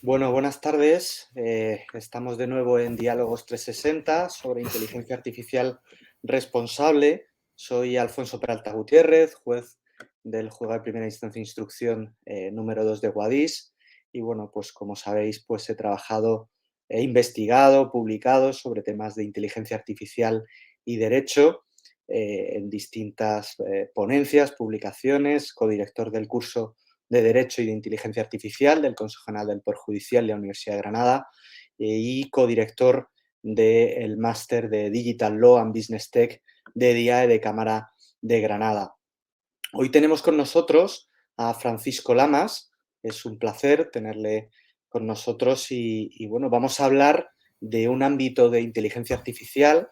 Bueno, buenas tardes. Estamos de nuevo en Diálogos 360 sobre inteligencia artificial responsable. Soy Alfonso Peralta Gutiérrez, juez del Juzgado de Primera Instancia e Instrucción número 2 de Guadix. Y bueno, pues como sabéis, pues he trabajado, he investigado, publicado sobre temas de inteligencia artificial y derecho en distintas ponencias, publicaciones, codirector del curso de Derecho y de Inteligencia Artificial del Consejo General del Poder Judicial de la Universidad de Granada y codirector del máster de Digital Law and Business Tech de DIAE de Cámara de Granada. Hoy tenemos con nosotros a Francisco Lamas. Es un placer tenerle con nosotros y bueno, vamos a hablar de un ámbito de inteligencia artificial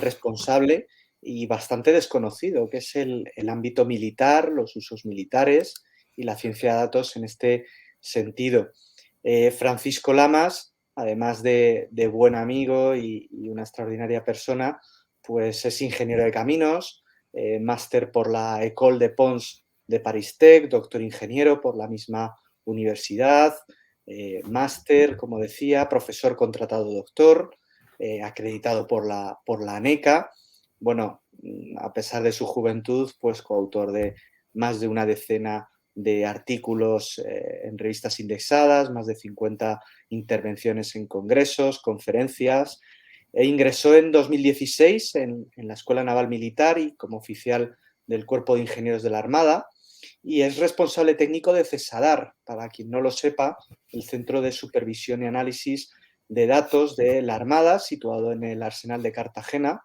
responsable y bastante desconocido, que es el ámbito militar, los usos militares y la ciencia de datos en este sentido. Francisco Lamas, además de buen amigo y una extraordinaria persona, pues es ingeniero de caminos, máster por la École de Pons de Paris Tech, doctor ingeniero por la misma universidad, máster, como decía, profesor contratado doctor, acreditado por la ANECA. Bueno, a pesar de su juventud, pues coautor de más de una decena de artículos en revistas indexadas, más de 50 intervenciones en congresos, conferencias. Ingresó en 2016 en la Escuela Naval Militar y como oficial del Cuerpo de Ingenieros de la Armada y es responsable técnico de CESADAR, para quien no lo sepa, el Centro de Supervisión y Análisis de Datos de la Armada, situado en el Arsenal de Cartagena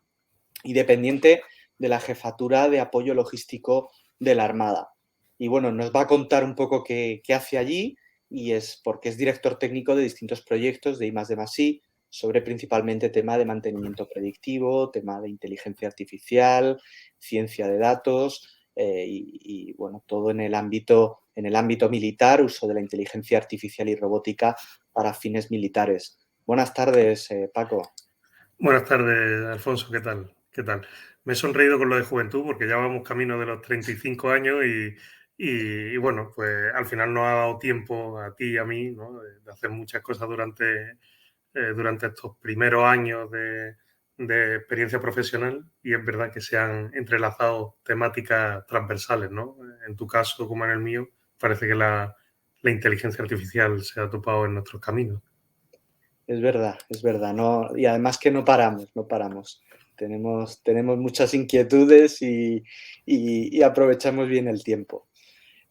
y dependiente de la Jefatura de Apoyo Logístico de la Armada. Y bueno, nos va a contar un poco qué hace allí y es porque es director técnico de distintos proyectos de I+D+I, sobre principalmente tema de mantenimiento predictivo, tema de inteligencia artificial, ciencia de datos bueno, todo en el ámbito militar, uso de la inteligencia artificial y robótica para fines militares. Buenas tardes, Paco. Buenas tardes, Alfonso, ¿qué tal? ¿Qué tal? Me he sonreído con lo de juventud porque ya vamos camino de los 35 años y bueno, pues al final nos ha dado tiempo a ti y a mí, ¿no? De hacer muchas cosas durante estos primeros años de experiencia profesional y es verdad que se han entrelazado temáticas transversales, ¿no? En tu caso como en el mío, parece que la inteligencia artificial se ha topado en nuestros caminos. Es verdad. No, y además que no paramos, no paramos. Tenemos muchas inquietudes y aprovechamos bien el tiempo.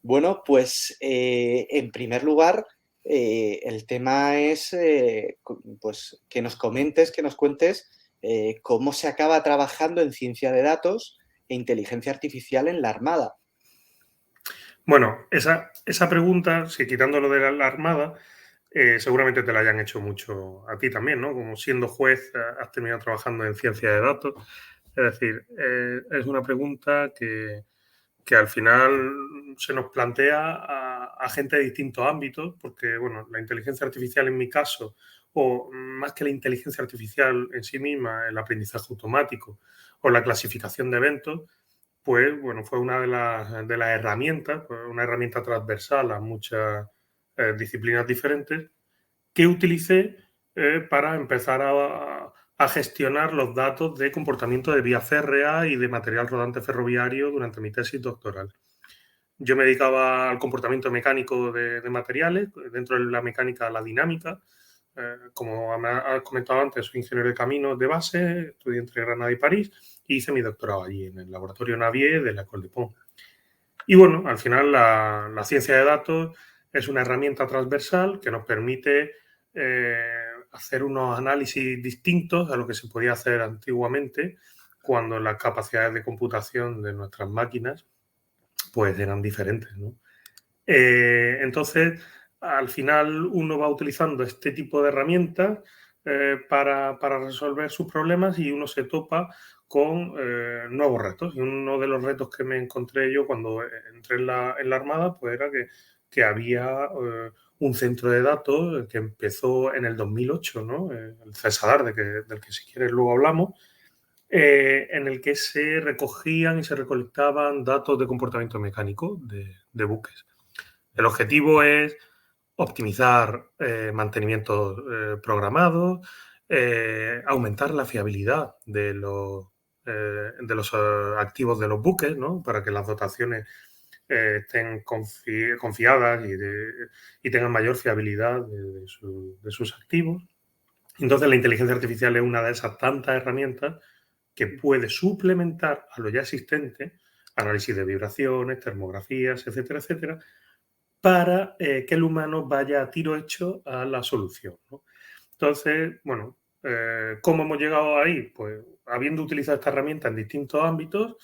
Bueno, pues en primer lugar, el tema es pues, que nos comentes, que nos cuentes cómo se acaba trabajando en ciencia de datos e inteligencia artificial en la Armada. Bueno, esa pregunta, si quitándolo de la Armada, seguramente te la hayan hecho mucho a ti también, ¿no? Como siendo juez, has terminado trabajando en ciencia de datos. Es decir, es una pregunta que al final se nos plantea a gente de distintos ámbitos, porque, bueno, la inteligencia artificial en mi caso, o más que la inteligencia artificial en sí misma, el aprendizaje automático o la clasificación de eventos, pues bueno, fue una de las herramientas, pues, una herramienta transversal a muchas disciplinas diferentes que utilicé para empezar a gestionar los datos de comportamiento de vía férrea y de material rodante ferroviario durante mi tesis doctoral. Yo me dedicaba al comportamiento mecánico de materiales, dentro de la mecánica, la dinámica. Como me has comentado antes, soy ingeniero de caminos de base, estudié entre Granada y París y hice mi doctorado allí en el laboratorio Navier de la École de Pont. Y bueno, al final la ciencia de datos es una herramienta transversal que nos permite hacer unos análisis distintos a lo que se podía hacer antiguamente cuando las capacidades de computación de nuestras máquinas pues eran diferentes, ¿no? Entonces, al final uno va utilizando este tipo de herramientas para resolver sus problemas y uno se topa con nuevos retos. Y uno de los retos que me encontré yo cuando entré en la Armada pues era que había un centro de datos que empezó en el 2008, ¿no? El CESADAR, del que si quieres luego hablamos, en el que se recogían y se recolectaban datos de comportamiento mecánico de buques. El objetivo es optimizar mantenimientos programados, aumentar la fiabilidad de los activos de los buques, ¿no? Para que las dotaciones estén confiadas y tengan mayor fiabilidad de sus activos. Entonces, la inteligencia artificial es una de esas tantas herramientas que puede suplementar a lo ya existente, análisis de vibraciones, termografías, etcétera, etcétera, para que el humano vaya a tiro hecho a la solución, ¿no? Entonces, bueno, ¿cómo hemos llegado ahí? Pues habiendo utilizado esta herramienta en distintos ámbitos,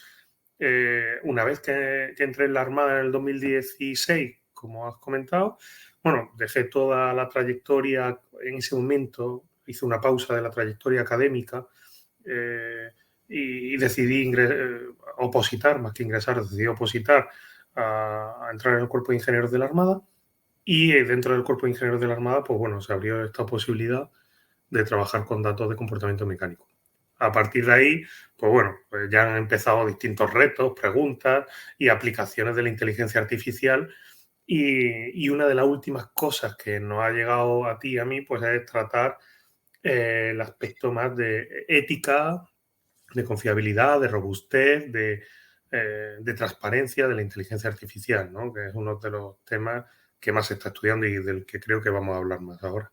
una vez que entré en la Armada en el 2016, como has comentado, bueno, dejé toda la trayectoria en ese momento, hice una pausa de la trayectoria académica y decidí opositar, más que ingresar, decidí opositar a entrar en el Cuerpo de Ingenieros de la Armada y dentro del Cuerpo de Ingenieros de la Armada, pues bueno, se abrió esta posibilidad de trabajar con datos de comportamiento mecánico. A partir de ahí, pues bueno, pues ya han empezado distintos retos, preguntas y aplicaciones de la inteligencia artificial y una de las últimas cosas que nos ha llegado a ti y a mí, pues es tratar el aspecto más de ética, de confiabilidad, de robustez, de transparencia de la inteligencia artificial, ¿no? Que es uno de los temas que más se está estudiando y del que creo que vamos a hablar más ahora.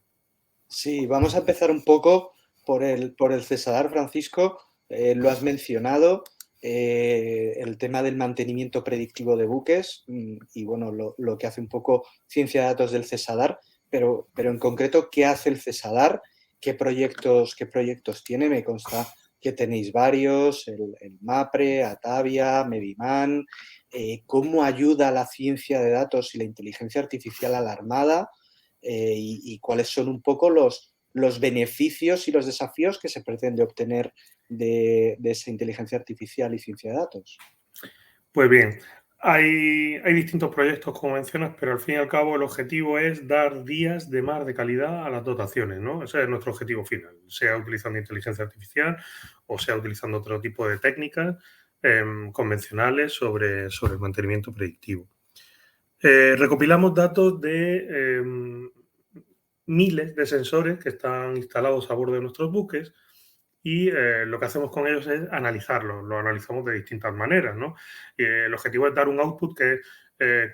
Sí, vamos a empezar un poco por el CESADAR, Francisco. Lo has mencionado, el tema del mantenimiento predictivo de buques y bueno, lo que hace un poco ciencia de datos del CESADAR, pero en concreto, ¿qué hace el CESADAR? ¿Qué proyectos tiene? Me consta que tenéis varios, el MAPRE, Atavia, Mediman. ¿Cómo ayuda la ciencia de datos y la inteligencia artificial a la Armada? Y cuáles son un poco los beneficios y los desafíos que se pretende obtener de esa inteligencia artificial y ciencia de datos. Pues bien, hay distintos proyectos, como mencionas, pero al fin y al cabo el objetivo es dar días de mar de calidad a las dotaciones, ¿no? Ese es nuestro objetivo final, sea utilizando inteligencia artificial o sea utilizando otro tipo de técnicas convencionales sobre el mantenimiento predictivo. Recopilamos datos de miles de sensores que están instalados a bordo de nuestros buques y lo que hacemos con ellos es analizarlos. Lo analizamos de distintas maneras, ¿no? El objetivo es dar un output que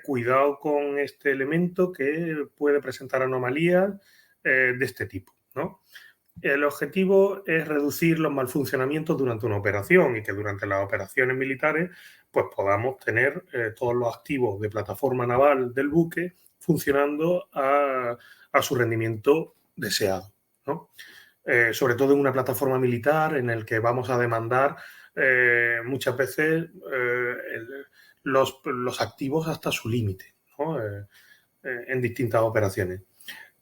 cuidado con este elemento que puede presentar anomalías de este tipo, ¿no? El objetivo es reducir los malfuncionamientos durante una operación y que durante las operaciones militares pues podamos tener todos los activos de plataforma naval del buque funcionando a su rendimiento deseado, ¿no? Sobre todo en una plataforma militar en el que vamos a demandar muchas veces los activos hasta su límite, ¿no? En distintas operaciones.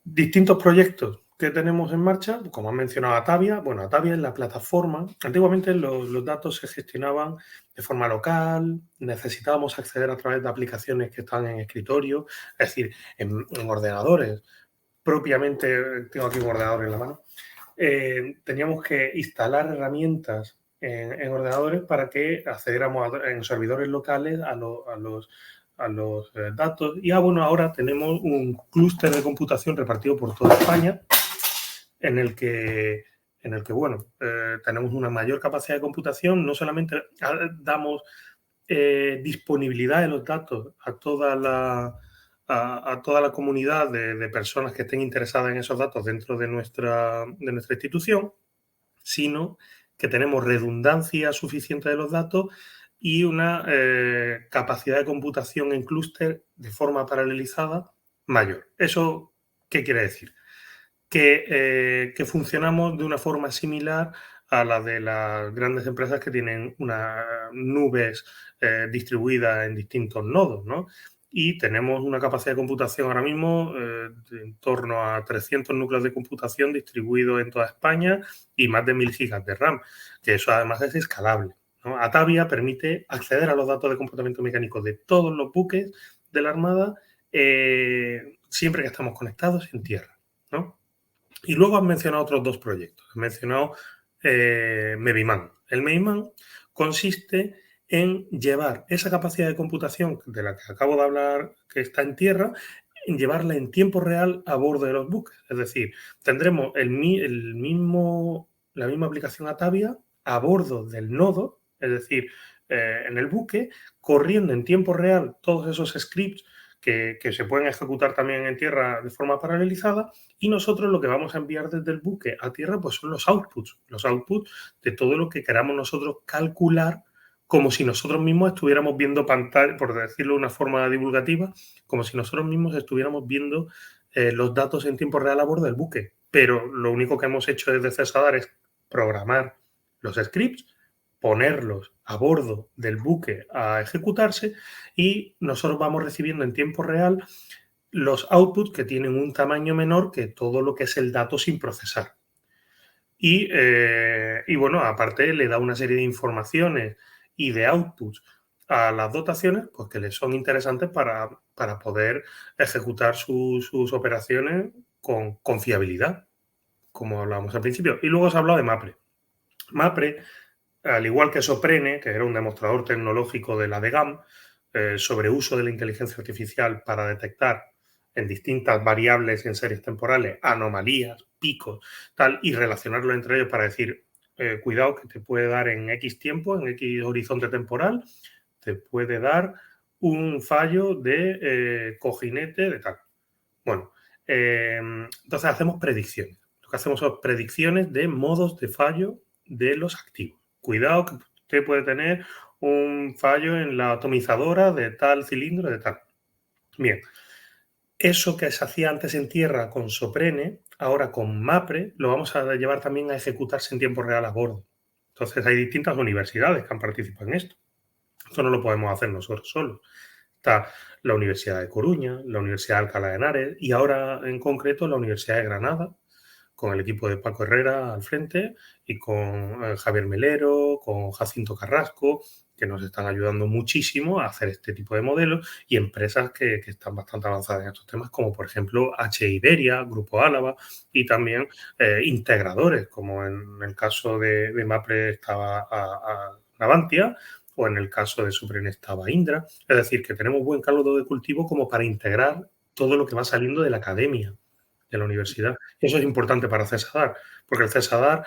Distintos proyectos que tenemos en marcha, como han mencionado Atavia. Bueno, Atavia es la plataforma. Antiguamente los datos se gestionaban de forma local, necesitábamos acceder a través de aplicaciones que están en escritorio, es decir, en ordenadores. Propiamente, tengo aquí un ordenador en la mano, teníamos que instalar herramientas en ordenadores para que accediéramos en servidores locales a los datos. Y bueno, ahora tenemos un clúster de computación repartido por toda España en el que bueno, tenemos una mayor capacidad de computación. No solamente damos disponibilidad de los datos a toda la comunidad de personas que estén interesadas en esos datos dentro de nuestra institución, sino que tenemos redundancia suficiente de los datos y una capacidad de computación en clúster de forma paralelizada mayor. ¿Eso qué quiere decir? Que funcionamos de una forma similar a la de las grandes empresas que tienen unas nubes distribuidas en distintos nodos, ¿no? Y tenemos una capacidad de computación ahora mismo en torno a 300 núcleos de computación distribuidos en toda España y más de 1000 gigas de RAM, que eso además es escalable, ¿no? Atavia permite acceder a los datos de comportamiento mecánico de todos los buques de la Armada siempre que estamos conectados en tierra, ¿no? Y luego has mencionado otros dos proyectos. Has mencionado Mediman. El Mediman consiste en llevar esa capacidad de computación de la que acabo de hablar, que está en tierra, en llevarla en tiempo real a bordo de los buques. Es decir, tendremos la misma aplicación Atavia a bordo del nodo, es decir, en el buque, corriendo en tiempo real todos esos scripts que se pueden ejecutar también en tierra de forma paralelizada, y nosotros lo que vamos a enviar desde el buque a tierra pues son los outputs de todo lo que queramos nosotros calcular, como si nosotros mismos estuviéramos viendo pantalla, por decirlo de una forma divulgativa, como si nosotros mismos estuviéramos viendo los datos en tiempo real a bordo del buque. Pero lo único que hemos hecho desde Cesadar es programar los scripts, ponerlos a bordo del buque a ejecutarse, y nosotros vamos recibiendo en tiempo real los outputs que tienen un tamaño menor que todo lo que es el dato sin procesar. Y bueno, aparte le da una serie de informaciones y de outputs a las dotaciones, pues que les son interesantes para poder ejecutar sus operaciones con fiabilidad, como hablábamos al principio. Y luego se ha hablado de MAPRE. MAPRE, al igual que Soprene, que era un demostrador tecnológico de la DGAM, sobre uso de la inteligencia artificial para detectar en distintas variables en series temporales anomalías, picos, tal, y relacionarlo entre ellos para decir, cuidado que te puede dar en X tiempo, en X horizonte temporal, te puede dar un fallo de cojinete de tal. Bueno, entonces hacemos predicciones. Lo que hacemos son predicciones de modos de fallo de los activos. Cuidado que usted puede tener un fallo en la atomizadora de tal cilindro, de tal. Bien, eso que se hacía antes en tierra con Soprene, ahora con MAPRE, lo vamos a llevar también a ejecutarse en tiempo real a bordo. Entonces hay distintas universidades que han participado en esto. Esto no lo podemos hacer nosotros solos. Está la Universidad de Coruña, la Universidad de Alcalá de Henares y ahora en concreto la Universidad de Granada, con el equipo de Paco Herrera al frente y con Javier Melero, con Jacinto Carrasco, que nos están ayudando muchísimo a hacer este tipo de modelos, y empresas que están bastante avanzadas en estos temas, como por ejemplo H. Iberia, Grupo Álava, y también integradores, como en el caso de MAPRE estaba a Navantia, o en el caso de Soprene estaba Indra. Es decir, que tenemos buen caldo de cultivo como para integrar todo lo que va saliendo de la academia, de la universidad. Eso es importante para Cesadar, porque el Cesadar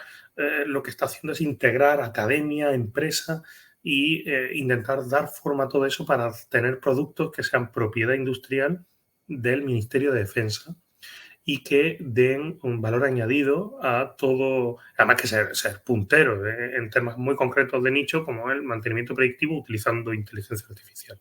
lo que está haciendo es integrar academia, empresa, y intentar dar forma a todo eso para tener productos que sean propiedad industrial del Ministerio de Defensa y que den un valor añadido a todo, además que ser puntero en temas muy concretos de nicho como el mantenimiento predictivo utilizando inteligencia artificial.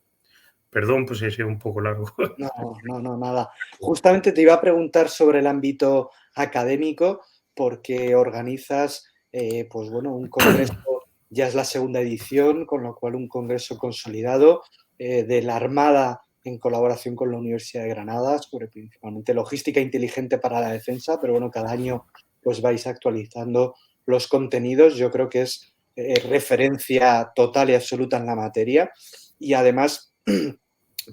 Perdón, pues si he sido un poco largo. No, nada. Justamente te iba a preguntar sobre el ámbito académico, porque organizas, pues bueno, un congreso, ya es la segunda edición, con lo cual un congreso consolidado de la Armada en colaboración con la Universidad de Granada, sobre principalmente logística inteligente para la defensa, pero bueno, cada año pues vais actualizando los contenidos. Yo creo que es referencia total y absoluta en la materia, y además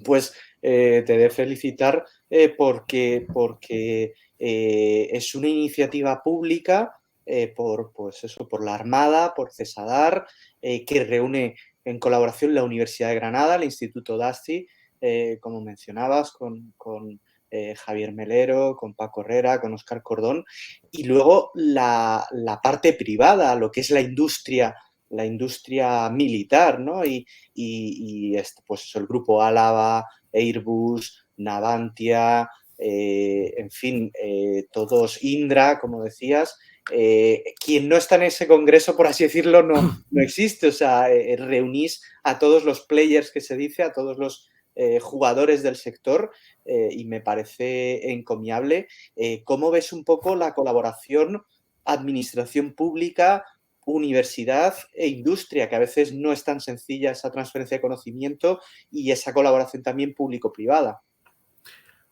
pues te de felicitar porque es una iniciativa pública pues eso, por la Armada, por Cesadar, que reúne en colaboración la Universidad de Granada, el Instituto DASTI, como mencionabas, con Javier Melero, con Paco Herrera, con Óscar Cordón, y luego la parte privada, lo que es la industria militar, ¿no? Y pues eso, el grupo Álava, Airbus, Navantia, en fin, todos Indra, como decías. Quien no está en ese congreso, por así decirlo, no existe. O sea, reunís a todos los players que se dice, a todos los jugadores del sector, y me parece encomiable. ¿Cómo ves un poco la colaboración administración pública, universidad e industria, que a veces no es tan sencilla esa transferencia de conocimiento y esa colaboración también público-privada?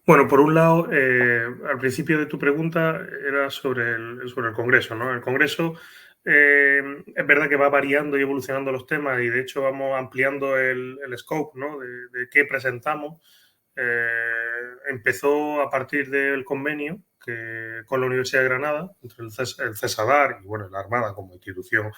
Bueno, por un lado, al principio de tu pregunta era sobre el Congreso, ¿no? El Congreso es verdad que va variando y evolucionando los temas, y de hecho vamos ampliando el scope, ¿no? de qué presentamos. Empezó a partir del convenio con la Universidad de Granada, entre el CESADAR y bueno, la Armada como institución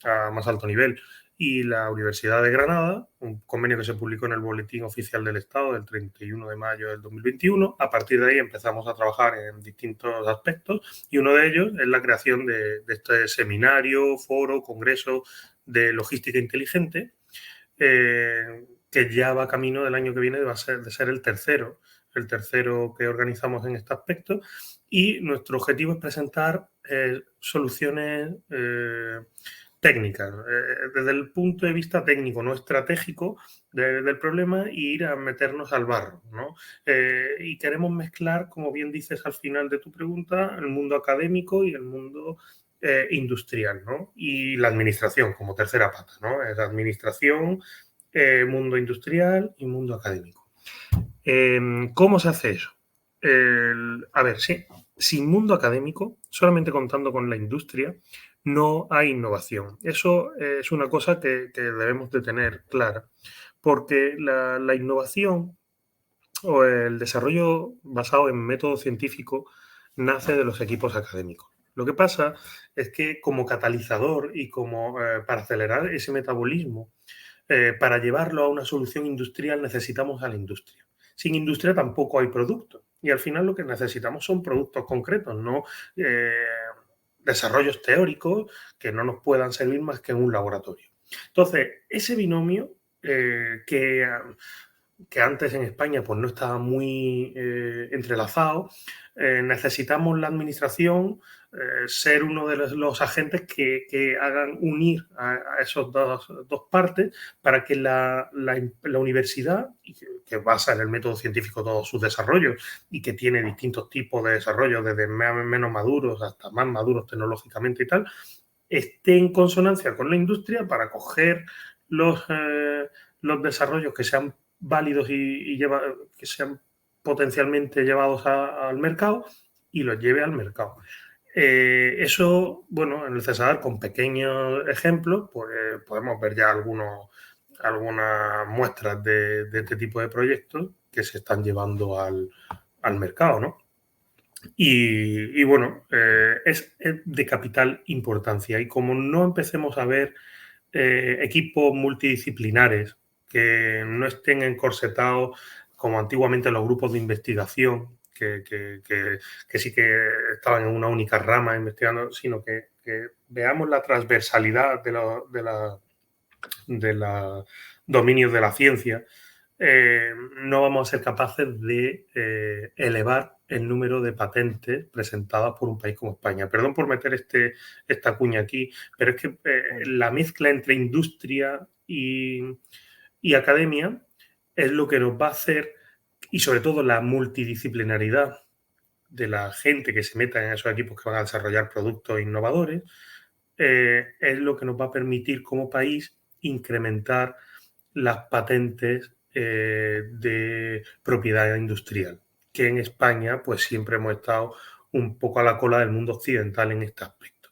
a más alto nivel y la Universidad de Granada, un convenio que se publicó en el Boletín Oficial del Estado del 31 de mayo del 2021. A partir de ahí empezamos a trabajar en distintos aspectos y uno de ellos es la creación de este seminario, foro, congreso de logística inteligente, que ya va camino del año que viene de ser el tercero que organizamos en este aspecto, y nuestro objetivo es presentar soluciones técnicas, desde el punto de vista técnico, no estratégico del problema, e ir a meternos al barro, ¿no? Y queremos mezclar, como bien dices al final de tu pregunta, el mundo académico y el mundo industrial, ¿no? Y la administración como tercera pata, ¿no? Es administración, mundo industrial y mundo académico. ¿Cómo se hace eso? A ver, sí, sin mundo académico, solamente contando con la industria, no hay innovación. Eso es una cosa que debemos de tener clara, porque la innovación o el desarrollo basado en método científico nace de los equipos académicos. Lo que pasa es que como catalizador y como para acelerar ese metabolismo, para llevarlo a una solución industrial necesitamos a la industria. Sin industria tampoco hay producto. Y al final lo que necesitamos son productos concretos, no desarrollos teóricos que no nos puedan servir más que en un laboratorio. Entonces, ese binomio que antes en España pues no estaba muy entrelazado, necesitamos la administración ser uno de los agentes que hagan unir a esos dos partes para que la universidad, que basa en el método científico todos sus desarrollos y que tiene distintos tipos de desarrollos, desde menos maduros hasta más maduros tecnológicamente y tal, esté en consonancia con la industria para coger los desarrollos que sean válidos y que sean potencialmente llevados al mercado y los lleve al mercado. Eso, bueno, en el CESAR, con pequeños ejemplos, pues podemos ver ya algunas muestras de este tipo de proyectos que se están llevando al mercado, ¿no? Y bueno, es de capital importancia. Y como no empecemos a ver equipos multidisciplinares que no estén encorsetados como antiguamente los grupos de investigación, que sí que estaban en una única rama investigando, sino que veamos la transversalidad de los dominios de la ciencia, no vamos a ser capaces de elevar el número de patentes presentadas por un país como España. Perdón por meter esta cuña aquí, pero es que la mezcla entre industria y academia es lo que nos va a hacer, y sobre todo la multidisciplinaridad de la gente que se meta en esos equipos que van a desarrollar productos innovadores, es lo que nos va a permitir como país incrementar las patentes de propiedad industrial, que en España pues siempre hemos estado un poco a la cola del mundo occidental en este aspecto.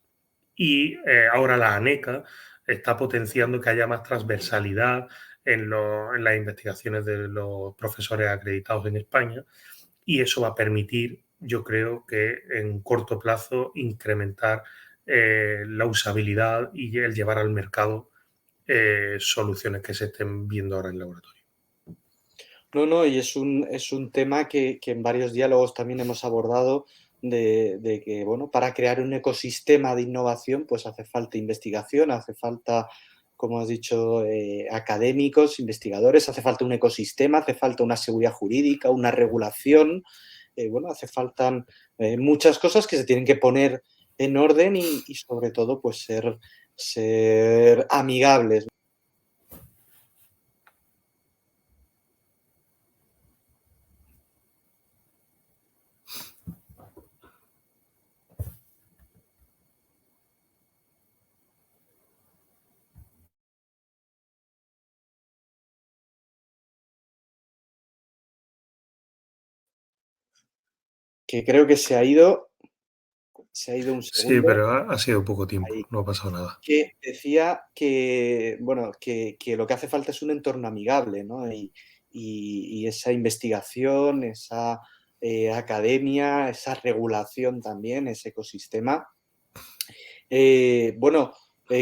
Y ahora la ANECA está potenciando que haya más transversalidad en las investigaciones de los profesores acreditados en España, y eso va a permitir, yo creo que en corto plazo, incrementar la usabilidad y el llevar al mercado soluciones que se estén viendo ahora en laboratorio. No, y es un tema que en varios diálogos también hemos abordado de que, bueno, para crear un ecosistema de innovación, pues hace falta investigación, hace falta, como has dicho, académicos, investigadores, hace falta un ecosistema, hace falta una seguridad jurídica, una regulación, bueno, hace falta muchas cosas que se tienen que poner en orden y sobre todo, pues ser amigables. Que creo que se ha ido un Sí, segundo. pero ha sido poco tiempo, Ahí. no ha pasado nada. Que decía que, bueno, que lo que hace falta es un entorno amigable, ¿no? Y esa investigación, esa academia, esa regulación también, ese ecosistema.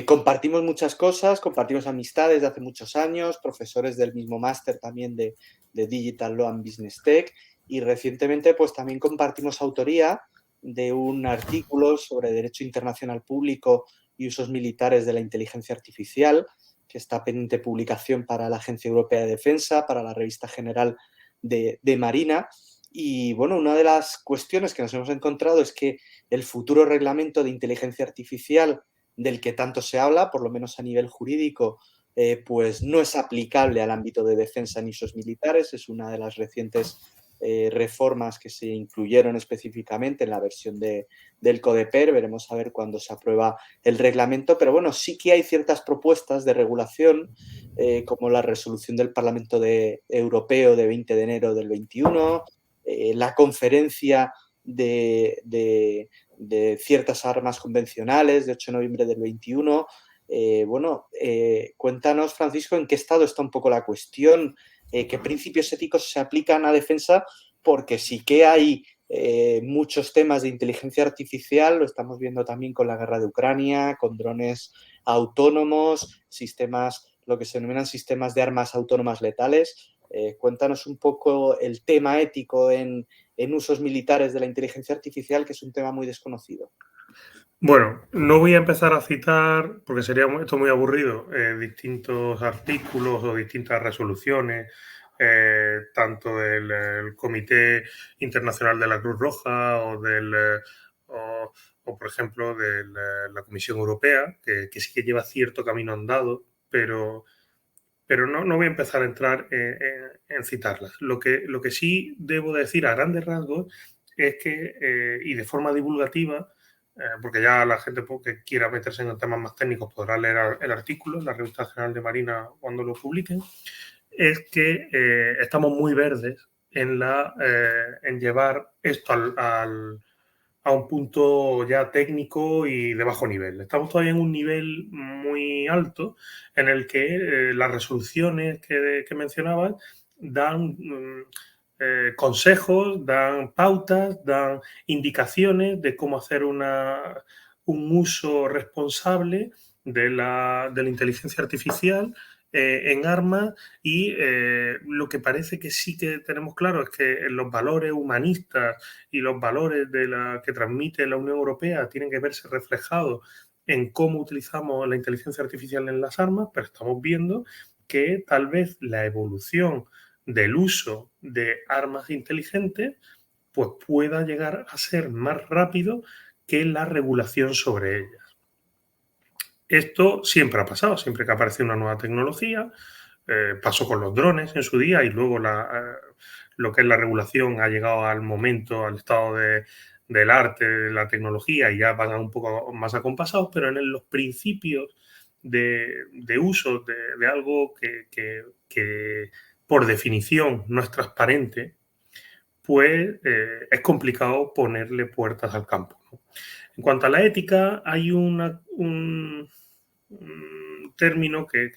Compartimos muchas cosas, compartimos amistades de hace muchos años, profesores del mismo máster también de Digital Law and Business Tech, y recientemente pues también compartimos autoría de un artículo sobre derecho internacional público y usos militares de la inteligencia artificial, que está pendiente de publicación para la Agencia Europea de Defensa, para la Revista General de Marina. Y bueno, una de las cuestiones que nos hemos encontrado es que el futuro reglamento de inteligencia artificial del que tanto se habla, por lo menos a nivel jurídico, pues no es aplicable al ámbito de defensa ni usos militares. Es una de las recientes reformas que se incluyeron específicamente en la versión del CODEPER. Veremos a ver cuándo se aprueba el reglamento, pero bueno, sí que hay ciertas propuestas de regulación, como la resolución del Parlamento Europeo de 20 de enero del 21, la conferencia de ciertas armas convencionales de 8 de noviembre del 21. Cuéntanos, Francisco, en qué estado está un poco la cuestión, qué principios éticos se aplican a defensa, porque sí que hay muchos temas de inteligencia artificial, lo estamos viendo también con la guerra de Ucrania, con drones autónomos, lo que se denominan sistemas de armas autónomas letales. Cuéntanos un poco el tema ético en usos militares de la inteligencia artificial, que es un tema muy desconocido. Bueno, no voy a empezar a citar, porque sería esto muy aburrido, distintos artículos o distintas resoluciones, tanto del Comité Internacional de la Cruz Roja o por ejemplo, de la Comisión Europea, que sí que lleva cierto camino andado, pero no voy a empezar a entrar en citarlas. Lo que sí debo decir a grandes rasgos es que, y de forma divulgativa, porque ya la gente que quiera meterse en temas más técnicos podrá leer el artículo en la Revista General de Marina cuando lo publiquen, es que estamos muy verdes en llevar esto a un punto ya técnico y de bajo nivel. Estamos todavía en un nivel muy alto en el que las resoluciones que mencionabas dan consejos, dan pautas, dan indicaciones de cómo hacer un uso responsable de la inteligencia artificial en armas y lo que parece que sí que tenemos claro es que los valores humanistas y los valores que transmite la Unión Europea tienen que verse reflejados en cómo utilizamos la inteligencia artificial en las armas, pero estamos viendo que tal vez la evolución del uso de armas inteligentes pues pueda llegar a ser más rápido que la regulación sobre ellas. Esto siempre ha pasado, siempre que aparece una nueva tecnología, pasó con los drones en su día y luego lo que es la regulación ha llegado al momento, al estado del arte, de la tecnología y ya van un poco más acompasados, pero en los principios de uso de algo que por definición no es transparente, pues es complicado ponerle puertas al campo, ¿no? En cuanto a la ética, hay un término que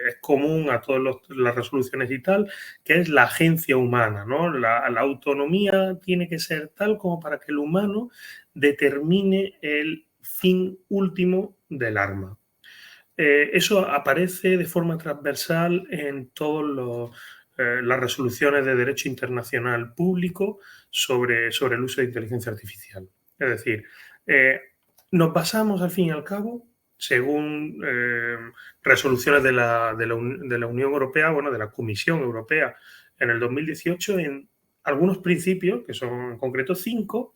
es común a todas las resoluciones y tal, que es la agencia humana, ¿no? La autonomía tiene que ser tal como para que el humano determine el fin último del arma. Eso aparece de forma transversal en todas las resoluciones de derecho internacional público sobre el uso de inteligencia artificial. Es decir, nos basamos al fin y al cabo, según resoluciones de la Unión Europea, bueno, de la Comisión Europea en el 2018, en algunos principios, que son en concreto 5,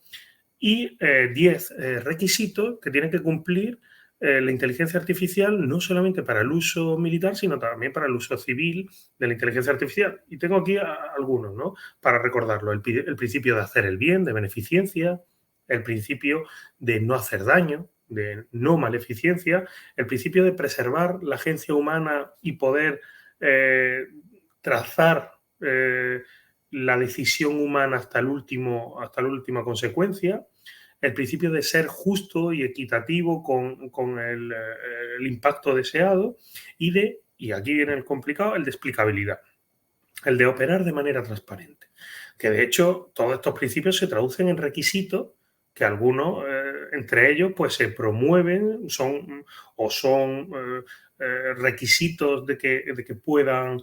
y 10 requisitos que tienen que cumplir la inteligencia artificial, no solamente para el uso militar, sino también para el uso civil de la inteligencia artificial. Y tengo aquí algunos, ¿no? Para recordarlo. El principio de hacer el bien, de beneficencia, el principio de no hacer daño, de no maleficencia, el principio de preservar la agencia humana y poder trazar la decisión humana hasta la última consecuencia, el principio de ser justo y equitativo con el impacto deseado y aquí viene el complicado, el de explicabilidad. el de operar de manera transparente. Que de hecho todos estos principios se traducen en requisitos que algunos, entre ellos, pues se promueven, son requisitos de que puedan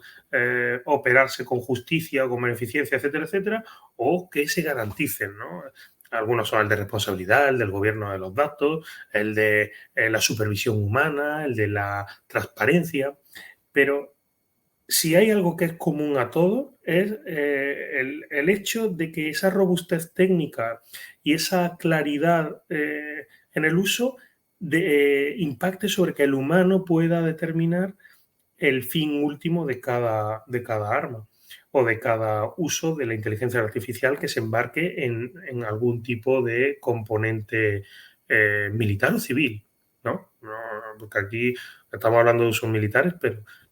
operarse con justicia o con beneficencia, etcétera, etcétera, o que se garanticen, ¿no? Algunos son el de responsabilidad, el del gobierno de los datos, el de la supervisión humana, el de la transparencia, pero si hay algo que es común a todos es el hecho de que esa robustez técnica y esa claridad en el uso impacte sobre que el humano pueda determinar el fin último de cada arma o de cada uso de la inteligencia artificial que se embarque en algún tipo de componente militar o civil, ¿no? Porque aquí estamos hablando de usos militares,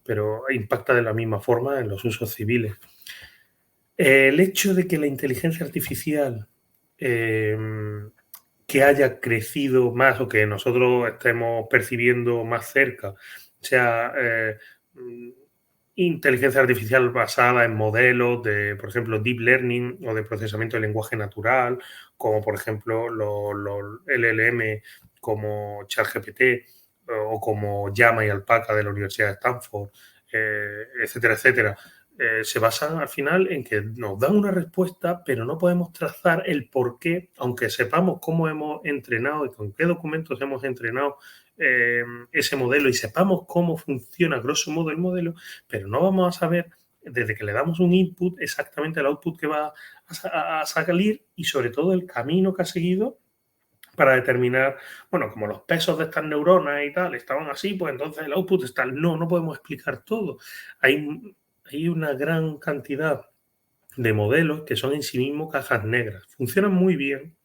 pero impacta de la misma forma en los usos civiles. El hecho de que la inteligencia artificial que haya crecido más o que nosotros estemos percibiendo más cerca, sea inteligencia artificial basada en modelos de, por ejemplo, deep learning o de procesamiento de lenguaje natural, como por ejemplo los LLM como ChatGPT o como Llama y Alpaca de la Universidad de Stanford, etcétera, etcétera. Se basan al final en que nos dan una respuesta, pero no podemos trazar el por qué, aunque sepamos cómo hemos entrenado y con qué documentos hemos entrenado ese modelo y sepamos cómo funciona grosso modo el modelo, pero no vamos a saber desde que le damos un input exactamente el output que va a salir y sobre todo el camino que ha seguido para determinar, bueno, como los pesos de estas neuronas y tal estaban así, pues entonces el output es tal. No podemos explicar todo. Hay una gran cantidad de modelos que son en sí mismos cajas negras. Funcionan muy bien,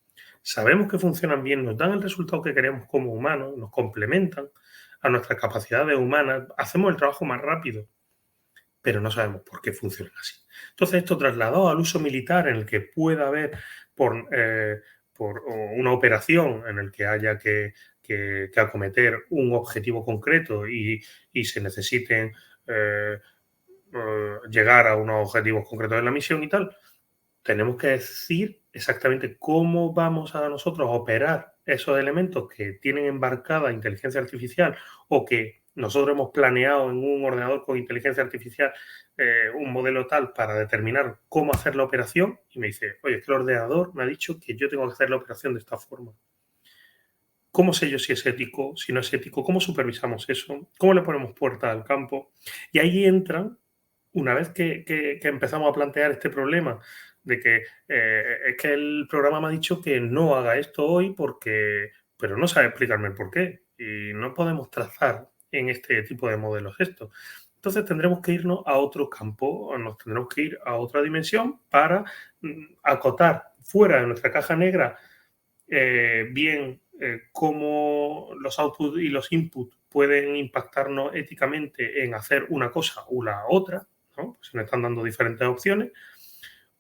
sabemos que funcionan bien, nos dan el resultado que queremos como humanos, nos complementan a nuestras capacidades humanas, hacemos el trabajo más rápido, pero no sabemos por qué funcionan así. Entonces, esto trasladado al uso militar en el que pueda haber por una operación en el que haya que acometer un objetivo concreto y se necesiten llegar a unos objetivos concretos en la misión y tal, tenemos que decir exactamente cómo vamos a nosotros a operar esos elementos que tienen embarcada inteligencia artificial o que nosotros hemos planeado en un ordenador con inteligencia artificial un modelo tal para determinar cómo hacer la operación y me dice, oye, es que el ordenador me ha dicho que yo tengo que hacer la operación de esta forma. ¿Cómo sé yo si es ético, si no es ético? ¿Cómo supervisamos eso? ¿Cómo le ponemos puerta al campo? Y ahí entran, una vez que empezamos a plantear este problema de que es que el programa me ha dicho que no haga esto hoy pero no sabe explicarme el por qué. Y no podemos trazar en este tipo de modelos esto. Entonces tendremos que irnos a otro campo, o nos tendremos que ir a otra dimensión para acotar fuera de nuestra caja negra bien cómo los outputs y los inputs pueden impactarnos éticamente en hacer una cosa o la otra, ¿no? Se nos están dando diferentes opciones,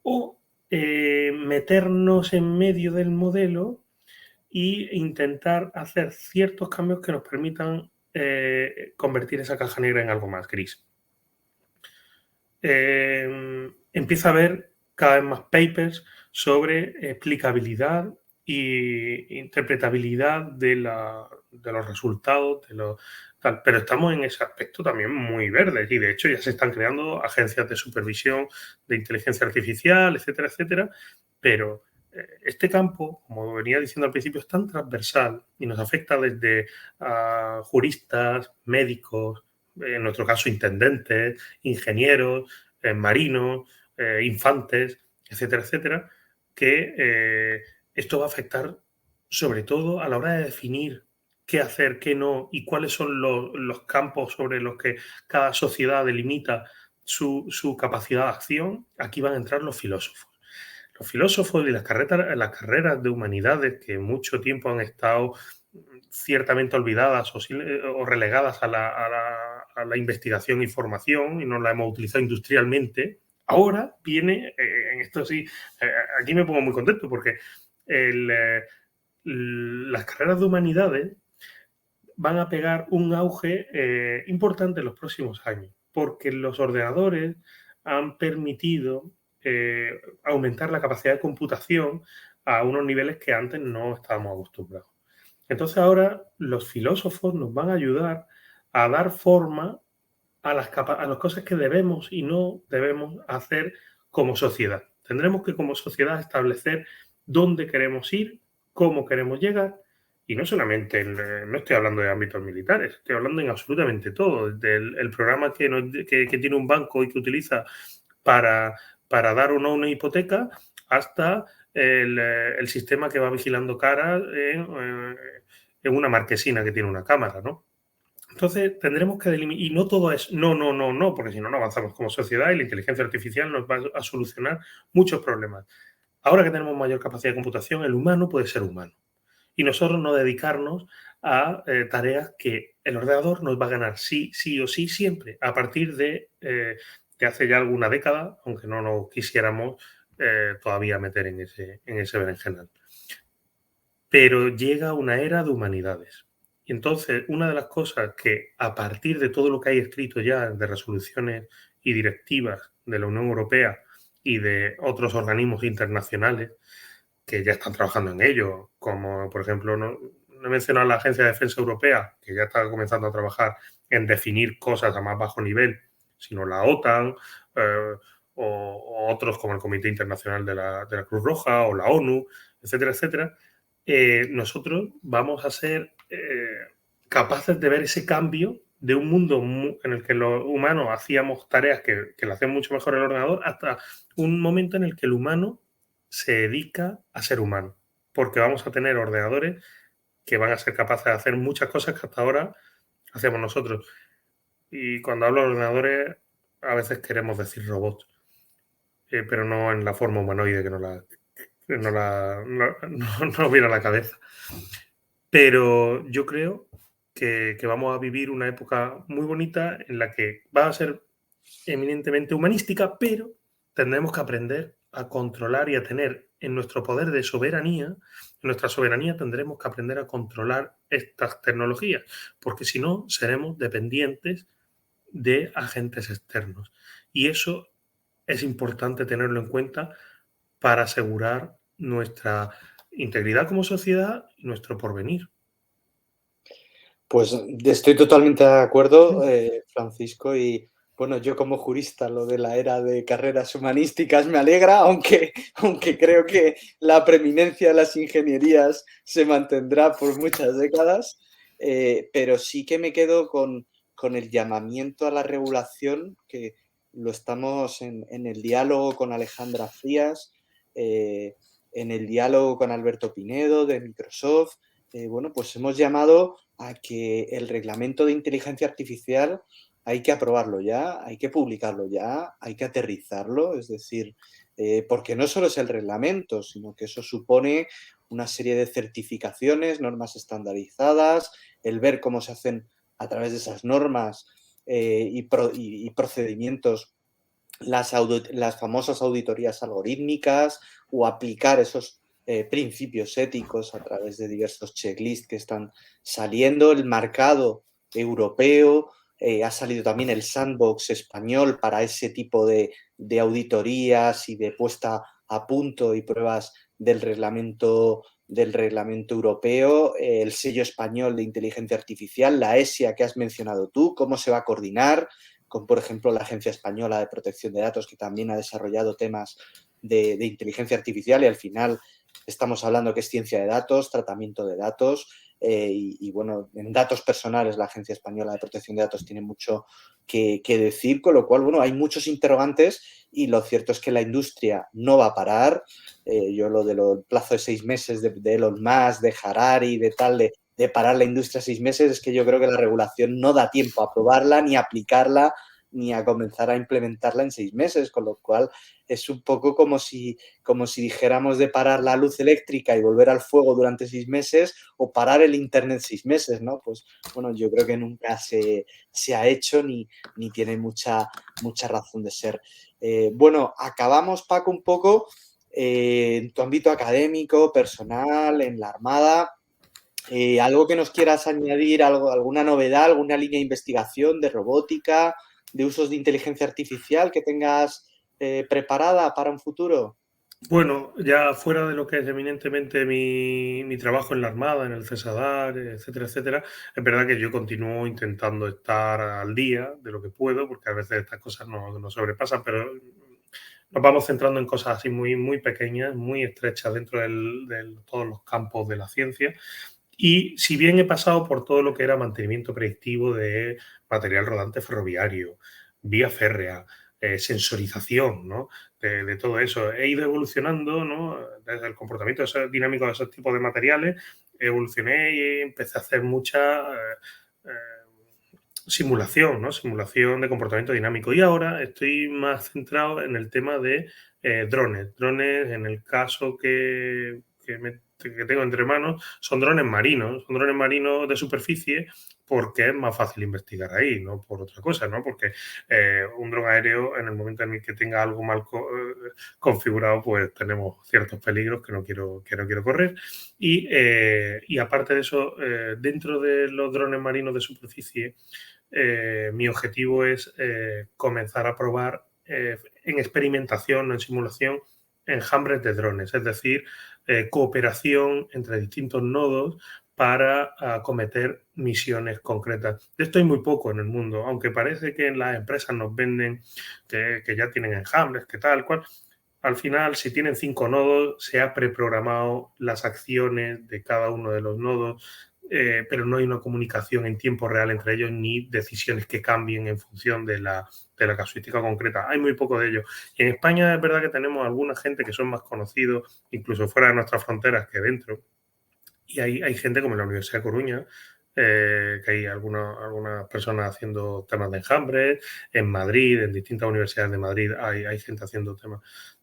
o meternos en medio del modelo e intentar hacer ciertos cambios que nos permitan convertir esa caja negra en algo más gris. Empieza a haber cada vez más papers sobre explicabilidad y interpretabilidad de los resultados, pero estamos en ese aspecto también muy verdes y de hecho ya se están creando agencias de supervisión de inteligencia artificial, etcétera, etcétera, pero este campo, como venía diciendo al principio, es tan transversal y nos afecta desde a juristas, médicos, en nuestro caso intendentes, ingenieros, marinos, infantes, etcétera, etcétera, que esto va a afectar sobre todo a la hora de definir qué hacer, qué no y cuáles son los campos sobre los que cada sociedad delimita su capacidad de acción. Aquí van a entrar los filósofos. Los filósofos y las carreras de humanidades que mucho tiempo han estado ciertamente olvidadas o relegadas a la investigación y formación y no la hemos utilizado industrialmente, ahora viene, en esto sí, aquí me pongo muy contento porque las carreras de humanidades van a pegar un auge importante en los próximos años, porque los ordenadores han permitido aumentar la capacidad de computación a unos niveles que antes no estábamos acostumbrados. Entonces ahora los filósofos nos van a ayudar a dar forma a las cosas que debemos y no debemos hacer como sociedad. Tendremos que como sociedad establecer dónde queremos ir, cómo queremos llegar, y no solamente, no estoy hablando de ámbitos militares, estoy hablando en absolutamente todo, desde el programa que tiene un banco y que utiliza para, dar o no una hipoteca, hasta el sistema que va vigilando caras en una marquesina que tiene una cámara, ¿no? Entonces tendremos que delimitar, y no todo es no, porque si no, no avanzamos como sociedad y la inteligencia artificial nos va a solucionar muchos problemas. Ahora que tenemos mayor capacidad de computación, el humano puede ser humano. Y nosotros no dedicarnos a tareas que el ordenador nos va a ganar sí o sí siempre, a partir de hace ya alguna década, aunque no nos quisiéramos todavía meter en ese berenjenal. Pero llega una era de humanidades. Y entonces, una de las cosas que a partir de todo lo que hay escrito ya de resoluciones y directivas de la Unión Europea y de otros organismos internacionales que ya están trabajando en ello, como por ejemplo, no he mencionado la Agencia de Defensa Europea, que ya está comenzando a trabajar en definir cosas a más bajo nivel, sino la OTAN, o otros como el Comité Internacional de la Cruz Roja o la ONU, etcétera, etcétera. Nosotros vamos a ser capaces de ver ese cambio de un mundo en el que los humanos hacíamos tareas que lo hacían mucho mejor el ordenador, hasta un momento en el que el humano se dedica a ser humano, porque vamos a tener ordenadores que van a ser capaces de hacer muchas cosas que hasta ahora hacemos nosotros. Y cuando hablo de ordenadores, a veces queremos decir robots, pero no en la forma humanoide que no viene a la cabeza. Pero yo creo que vamos a vivir una época muy bonita en la que va a ser eminentemente humanística, pero tendremos que aprender a controlar y a tener en nuestro poder de soberanía, en nuestra soberanía tendremos que aprender a controlar estas tecnologías, porque si no seremos dependientes de agentes externos. Y eso es importante tenerlo en cuenta para asegurar nuestra integridad como sociedad y nuestro porvenir. Pues estoy totalmente de acuerdo, Francisco, y bueno, yo como jurista lo de la era de carreras humanísticas me alegra, aunque creo que la preeminencia de las ingenierías se mantendrá por muchas décadas, pero sí que me quedo con el llamamiento a la regulación, que lo estamos en el diálogo con Alejandra Frías, en el diálogo con Alberto Pinedo de Microsoft. Bueno, pues hemos llamado a que el reglamento de inteligencia artificial hay que aprobarlo ya, hay que publicarlo ya, hay que aterrizarlo, es decir, porque no solo es el reglamento, sino que eso supone una serie de certificaciones, normas estandarizadas, el ver cómo se hacen a través de esas normas y procedimientos las famosas auditorías algorítmicas o aplicar esos principios éticos a través de diversos checklists que están saliendo, el mercado europeo, ha salido también el sandbox español para ese tipo de auditorías y de puesta a punto y pruebas del reglamento europeo, el sello español de inteligencia artificial, la ESIA que has mencionado tú, cómo se va a coordinar con, por ejemplo, la Agencia Española de Protección de Datos, que también ha desarrollado temas de inteligencia artificial y al final estamos hablando que es ciencia de datos, tratamiento de datos y, bueno, en datos personales la Agencia Española de Protección de Datos tiene mucho que decir, con lo cual, bueno, hay muchos interrogantes y lo cierto es que la industria no va a parar. Yo lo del plazo de 6 meses de Elon Musk, de Harari, de tal, de parar la industria 6 meses, es que yo creo que la regulación no da tiempo a probarla, ni a aplicarla, ni a comenzar a implementarla en 6 meses, con lo cual es un poco como si dijéramos de parar la luz eléctrica y volver al fuego durante 6 meses o parar el Internet 6 meses, ¿no? Pues bueno, yo creo que nunca se ha hecho ni tiene mucha razón de ser. Bueno, acabamos, Paco, un poco en tu ámbito académico, personal, en la Armada. ¿Algo que nos quieras añadir, alguna novedad, alguna línea de investigación de robótica, de usos de inteligencia artificial que tengas preparada para un futuro? Bueno, ya fuera de lo que es eminentemente mi trabajo en la Armada, en el CESADAR, etcétera, etcétera, es verdad que yo continúo intentando estar al día de lo que puedo, porque a veces estas cosas nos sobrepasan, pero nos vamos centrando en cosas así muy, muy pequeñas, muy estrechas dentro de todos los campos de la ciencia. Y si bien he pasado por todo lo que era mantenimiento predictivo de material rodante ferroviario, vía férrea, sensorización, ¿no? De todo eso, he ido evolucionando, ¿no? Desde el comportamiento dinámico de esos tipos de materiales, evolucioné y empecé a hacer mucha simulación, ¿no? Simulación de comportamiento dinámico. Y ahora estoy más centrado en el tema de drones. Drones, en el caso que tengo entre manos, son drones marinos de superficie, porque es más fácil investigar ahí, no por otra cosa, ¿no? Porque un dron aéreo, en el momento en el que tenga algo mal configurado, pues tenemos ciertos peligros que no quiero correr. Y aparte de eso, dentro de los drones marinos de superficie, mi objetivo es comenzar a probar en experimentación, no en simulación, enjambres de drones, es decir, cooperación entre distintos nodos para acometer misiones concretas. De esto hay muy poco en el mundo, aunque parece que en las empresas nos venden que ya tienen enjambres, que tal cual. Al final, si tienen 5 nodos, se ha preprogramado las acciones de cada uno de los nodos, pero no hay una comunicación en tiempo real entre ellos ni decisiones que cambien en función de la casuística concreta. Hay muy poco de ello. Y en España es verdad que tenemos alguna gente que son más conocidos, incluso fuera de nuestras fronteras que dentro. Y hay gente como en la Universidad de Coruña, que hay algunas personas haciendo temas de enjambres. En Madrid, en distintas universidades de Madrid, hay gente haciendo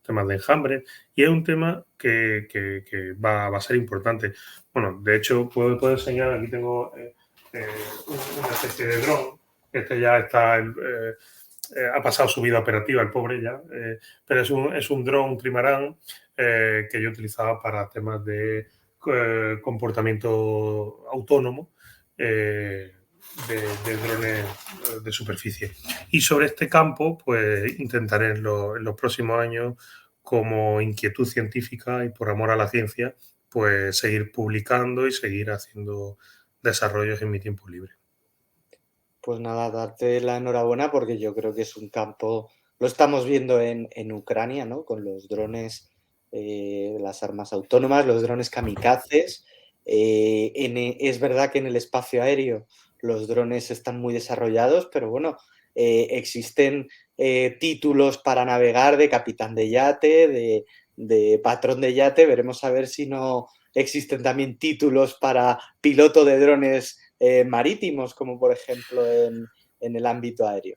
temas de enjambres. Y es un tema que va a ser importante. Bueno, de hecho, puedo enseñar, aquí tengo una especie de dron. Este ya está, ha pasado su vida operativa, el pobre ya, pero es un dron trimarán que yo utilizaba para temas de comportamiento autónomo de drones de superficie. Y sobre este campo, pues intentaré en los próximos años, como inquietud científica y por amor a la ciencia, pues seguir publicando y seguir haciendo desarrollos en mi tiempo libre. Pues nada, darte la enhorabuena porque yo creo que es un campo, lo estamos viendo en Ucrania, ¿no? Con los drones, las armas autónomas, los drones kamikazes. Es verdad que en el espacio aéreo los drones están muy desarrollados, pero bueno, existen títulos para navegar de capitán de yate, de patrón de yate. Veremos a ver si no existen también títulos para piloto de drones marítimos, como por ejemplo en el ámbito aéreo.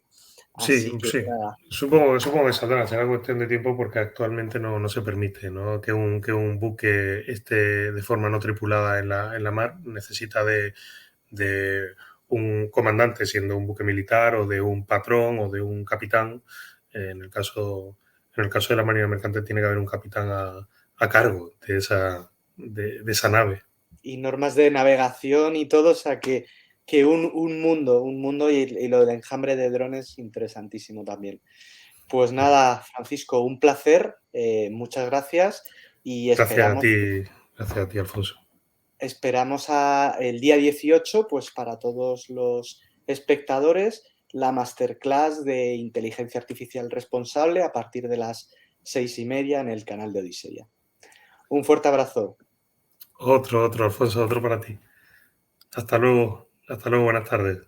Sí, Así que sí. nada, Supongo que saldrá, será cuestión de tiempo porque actualmente no se permite, ¿no? Que un buque esté de forma no tripulada en la mar. Necesita de un comandante, siendo un buque militar, o de un patrón o de un capitán. En el caso de la Marina Mercante tiene que haber un capitán a cargo de esa nave. y normas de navegación y todo, o sea que un mundo y lo del enjambre de drones interesantísimo también. Pues nada, Francisco, un placer, muchas gracias y Gracias a ti, Alfonso. esperamos el día 18, pues para todos los espectadores, la masterclass de inteligencia artificial responsable a partir de las 6:30 en el canal de Odiseya. Un fuerte abrazo. Otro, Alfonso, otro para ti. Hasta luego, buenas tardes.